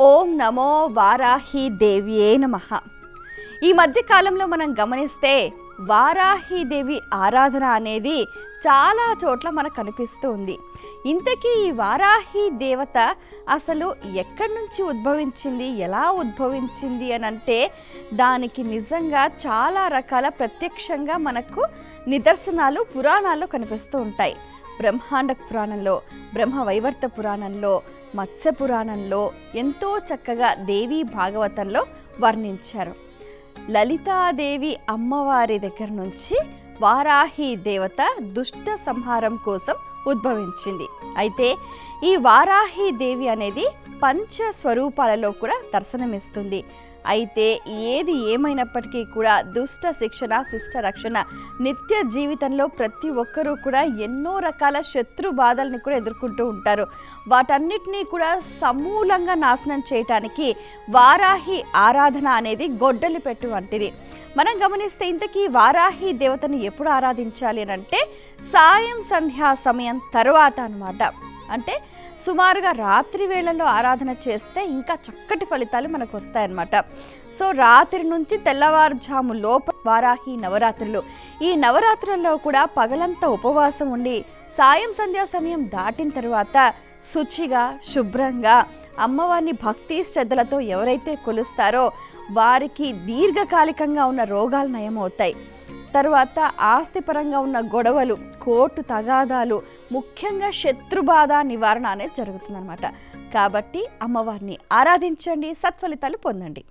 ఓం నమో వారాహి దేవ్యే నమః. ఈ మధ్య కాలంలో మనం గమనిస్తే వారాహి దేవి ఆరాధన అనేది చాలా చోట్ల మనకు కనిపిస్తూ ఉంది. ఇంతకీ ఈ వారాహి దేవత అసలు ఎక్కడి నుంచి ఉద్భవించింది, ఎలా ఉద్భవించింది అని అంటే దానికి నిజంగా చాలా రకాల ప్రత్యక్షంగా మనకు నిదర్శనాలు పురాణాల్లో కనిపిస్తూ ఉంటాయి. బ్రహ్మాండ పురాణంలో, బ్రహ్మవైవర్త పురాణంలో, మత్స్య పురాణంలో ఎంతో చక్కగా దేవీ భాగవతంలో వర్ణించారు. లలితాదేవి అమ్మవారి దగ్గర నుంచి వారాహి దేవత దుష్ట సంహారం కోసం ఉద్భవించింది. అయితే ఈ వారాహి దేవి అనేది పంచ స్వరూపాలలో కూడా దర్శనమిస్తుంది. అయితే ఏది ఏమైనప్పటికీ కూడా దుష్ట శిక్షణ, శిష్ట రక్షణ నిత్య జీవితంలో ప్రతి ఒక్కరూ కూడా ఎన్నో రకాల శత్రు బాధల్ని కూడా ఎదుర్కొంటూ ఉంటారు. వాటన్నిటినీ కూడా సమూలంగా నాశనం చేయటానికి వారాహి ఆరాధన అనేది గొడ్డలి పెట్టు వంటిది. మనం గమనిస్తే ఇంతకీ వారాహి దేవతను ఎప్పుడు ఆరాధించాలి అని అంటే సాయం సంధ్యా సమయం తర్వాత అన్నమాట. అంటే సుమారుగా రాత్రి వేళల్లో ఆరాధన చేస్తే ఇంకా చక్కటి ఫలితాలు మనకు వస్తాయన్నమాట. సో రాత్రి నుంచి తెల్లవారుజాము లోప వారాహి నవరాత్రులు. ఈ నవరాత్రుల్లో కూడా పగలంతా ఉపవాసం ఉండి సాయం సంధ్యా సమయం దాటిన తర్వాత శుచిగా, శుభ్రంగా అమ్మవారిని భక్తి శ్రద్ధలతో ఎవరైతే కొలుస్తారో వారికి దీర్ఘకాలికంగా ఉన్న రోగాలు నయమవుతాయి. తర్వాత ఆస్తిపరంగా ఉన్న గొడవలు, కోర్టు తగాదాలు, ముఖ్యంగా శత్రుబాధ నివారణ అనేది జరుగుతుందన్నమాట. కాబట్టి అమ్మవారిని ఆరాధించండి, సత్ఫలితాలు పొందండి.